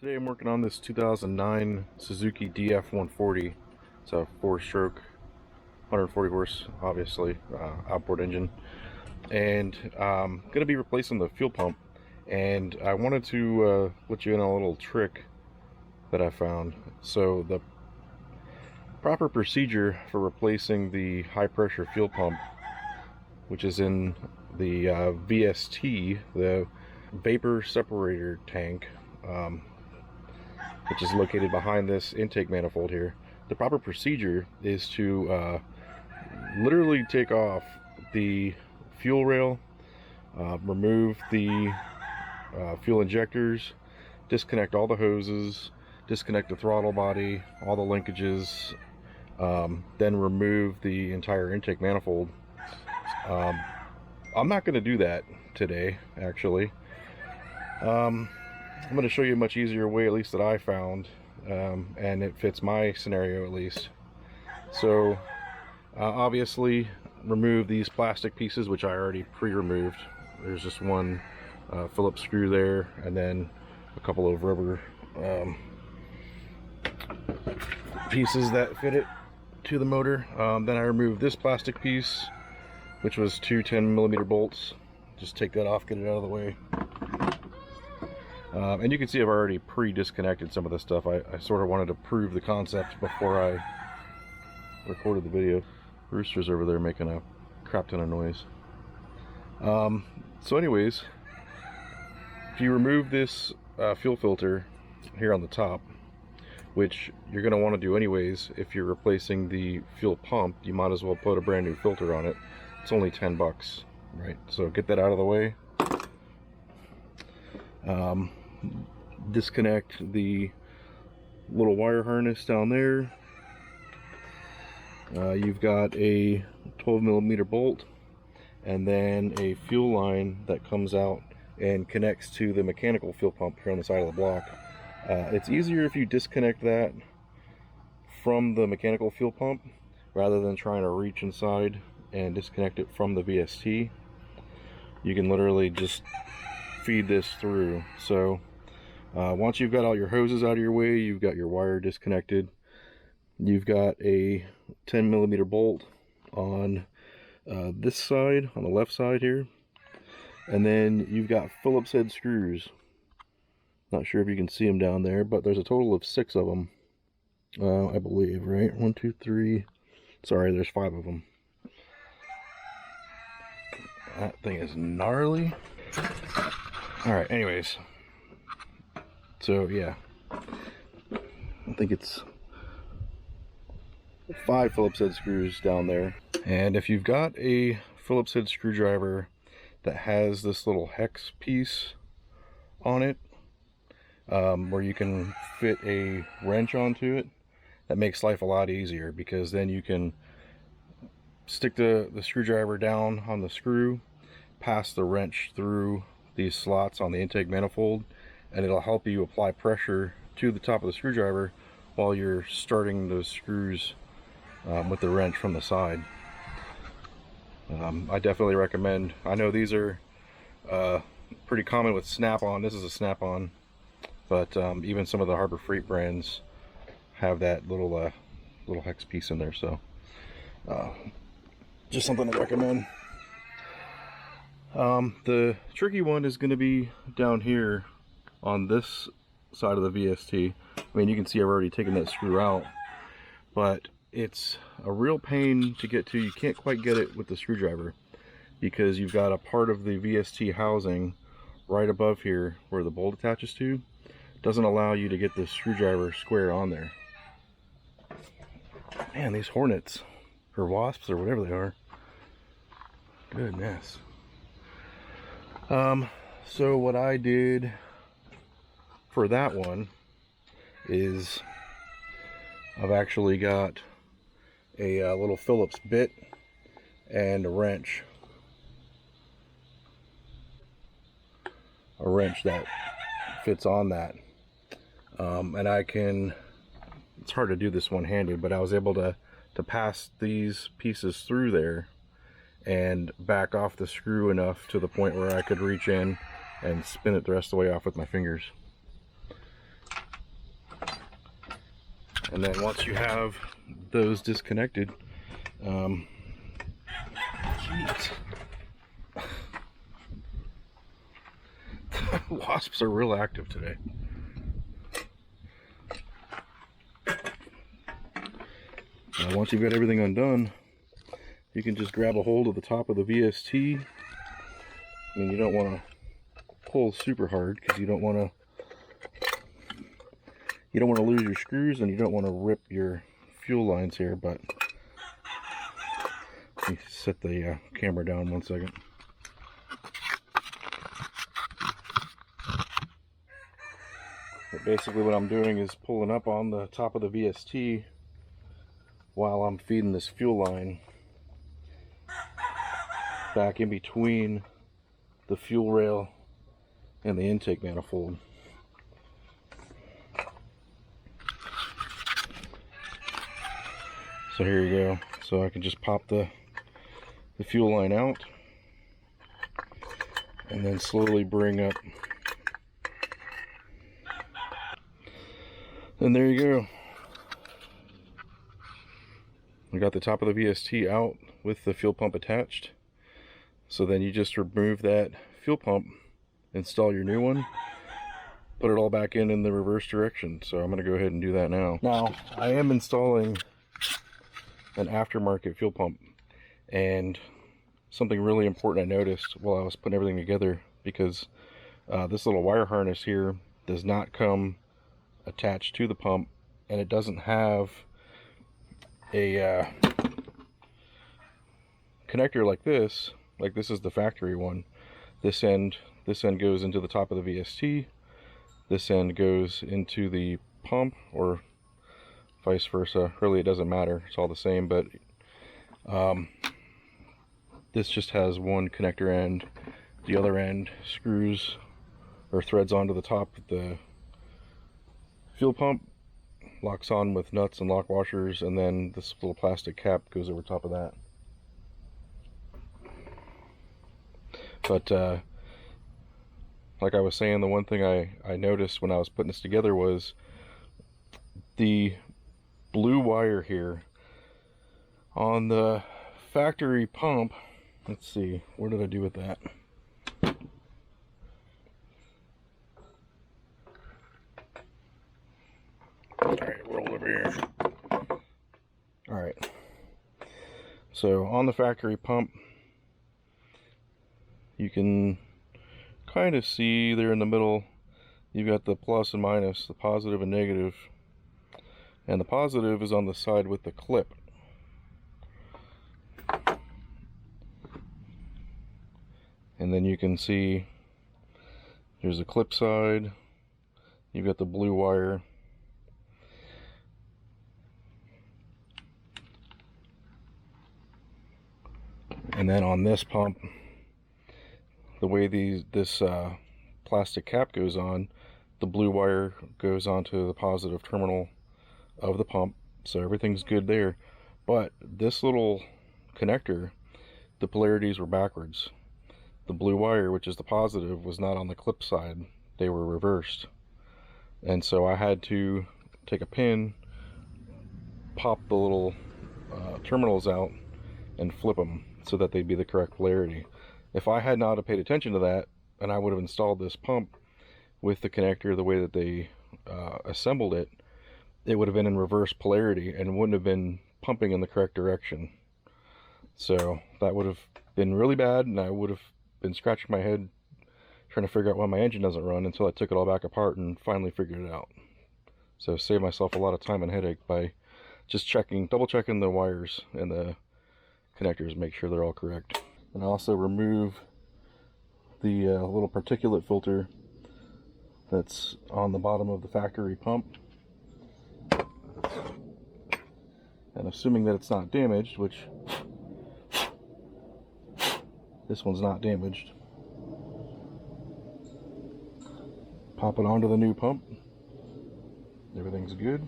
Today I'm working on this 2009 Suzuki DF140. It's a 4-stroke, 140 horse, obviously, outboard engine. And I'm going to be replacing the fuel pump. And I wanted to let you in on a little trick that I found. So the proper procedure for replacing the high pressure fuel pump, which is in the VST, the vapor separator tank, which is located behind this intake manifold here. The proper procedure is to literally take off the fuel rail, remove the fuel injectors, disconnect all the hoses, disconnect the throttle body, all the linkages, then remove the entire intake manifold. I'm not going to do that today, actually. I'm going to show you a much easier way, at least that I found, and it fits my scenario at least. So obviously remove these plastic pieces, which I already pre-removed. There's just one Phillips screw there, and then a couple of rubber pieces that fit it to the motor. Then I removed this plastic piece, which was two 10mm bolts. Just take that off, get it out of the way. And you can see I've already pre-disconnected some of this stuff. I sort of wanted to prove the concept before I recorded the video. Rooster's over there making a crap ton of noise. So anyways, if you remove this fuel filter here on the top, which you're going to want to do anyways if you're replacing the fuel pump, you might as well put a brand new filter on it. It's only 10 bucks, right? So get that out of the way. Disconnect the little wire harness down there. You've got a 12mm bolt and then a fuel line that comes out and connects to the mechanical fuel pump here on the side of the block. It's easier if you disconnect that from the mechanical fuel pump rather than trying to reach inside and disconnect it from the VST. You can literally just feed this through. So once you've got all your hoses out of your way, you've got your wire disconnected, you've got a 10mm bolt on this side, on the left side here, and then you've got Phillips head screws. Not sure if you can see them down there, but there's a total of 6 of them, I believe, right? 1, 2, 3. Sorry, there's 5 of them. That thing is gnarly. Alright, anyways. So, yeah. I think it's 5 Phillips head screws down there. And if you've got a Phillips head screwdriver that has this little hex piece on it, where you can fit a wrench onto it, that makes life a lot easier, because then you can stick the screwdriver down on the screw, pass the wrench through these slots on the intake manifold, and it'll help you apply pressure to the top of the screwdriver while you're starting those screws with the wrench from the side. I definitely recommend. I know these are pretty common with Snap-on. This is a Snap-on, but even some of the Harbor Freight brands have that little hex piece in there. So just something to recommend. The tricky one is going to be down here on this side of the VST. I mean, you can see I've already taken that screw out, but it's a real pain to get to. You can't quite get it with the screwdriver because you've got a part of the VST housing right above here where the bolt attaches to. Doesn't allow you to get the screwdriver square on there. Man, these hornets or wasps or whatever they are, goodness. So what I did for that one is I've actually got a little Phillips bit and a wrench that fits on that, and I can, it's hard to do this one-handed, but I was able to pass these pieces through there and back off the screw enough to the point where I could reach in and spin it the rest of the way off with my fingers. And then once you have those disconnected, jeez. Wasps are real active today. Now once you've got everything undone, you can just grab a hold of the top of the VST. I mean, you don't want to pull super hard because you don't want to lose your screws, and you don't want to rip your fuel lines here. But let me set the camera down 1 second. But basically what I'm doing is pulling up on the top of the VST while I'm feeding this fuel line back in between the fuel rail and the intake manifold. So here you go. So I can just pop the fuel line out and then slowly bring up. And there you go. We got the top of the VST out with the fuel pump attached. So then you just remove that fuel pump, install your new one, put it all back in the reverse direction. So I'm going to go ahead and do that now. Now, I am installing an aftermarket fuel pump, and something really important I noticed while I was putting everything together, because this little wire harness here does not come attached to the pump, and it doesn't have a connector like this is the factory one. This end goes into the top of the VST, this end goes into the pump, or vice versa. Really, it doesn't matter, it's all the same. But this just has one connector end. The other end screws or threads onto the top of the fuel pump, locks on with nuts and lock washers, and then this little plastic cap goes over top of that. But like I was saying, the one thing I noticed when I was putting this together was the blue wire here on the factory pump. Let's see, what did I do with that? Alright, roll over here. Alright, so on the factory pump, you can kind of see there in the middle, you've got the plus and minus, the positive and negative. And the positive is on the side with the clip. And then you can see there's a clip side, you've got the blue wire. And then on this pump, the way this plastic cap goes on, the blue wire goes onto the positive terminal of the pump, so everything's good there. But this little connector, the polarities were backwards. The blue wire, which is the positive, was not on the clip side, they were reversed. And so I had to take a pin, pop the little terminals out, and flip them so that they'd be the correct polarity. If I had not paid attention to that, and I would have installed this pump with the connector the way that they assembled it, it would have been in reverse polarity and wouldn't have been pumping in the correct direction. So that would have been really bad, and I would have been scratching my head trying to figure out why my engine doesn't run, until I took it all back apart and finally figured it out. So saved myself a lot of time and headache by just double checking the wires and the connectors, make sure they're all correct. And also remove the little particulate filter that's on the bottom of the factory pump. And assuming that it's not damaged, which this one's not damaged, pop it onto the new pump. Everything's good.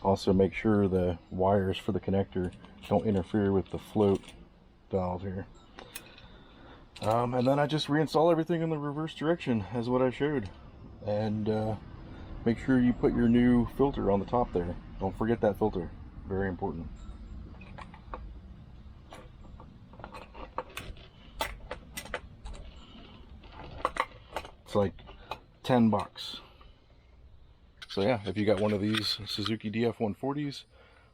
Also make sure the wires for the connector don't interfere with the float valve here. And then I just reinstall everything in the reverse direction as what I showed. And make sure you put your new filter on the top there. Don't forget that filter, very important. It's like 10 bucks. So yeah, if you got one of these Suzuki DF140s,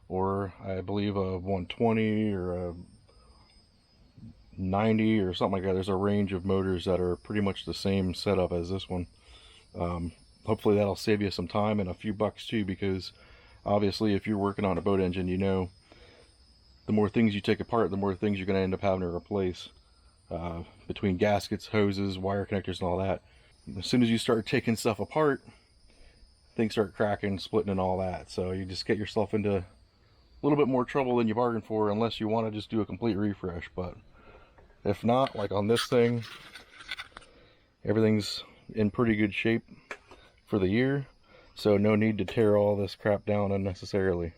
or I believe a 120 or a 90 or something like that, there's a range of motors that are pretty much the same setup as this one. Hopefully that'll save you some time and a few bucks too, because obviously if you're working on a boat engine, you know, the more things you take apart, the more things you're going to end up having to replace, between gaskets, hoses, wire connectors, and all that. As soon as you start taking stuff apart, things start cracking, splitting, and all that. So you just get yourself into a little bit more trouble than you bargained for, unless you want to just do a complete refresh. But if not, like on this thing, everything's in pretty good shape for the year, so no need to tear all this crap down unnecessarily.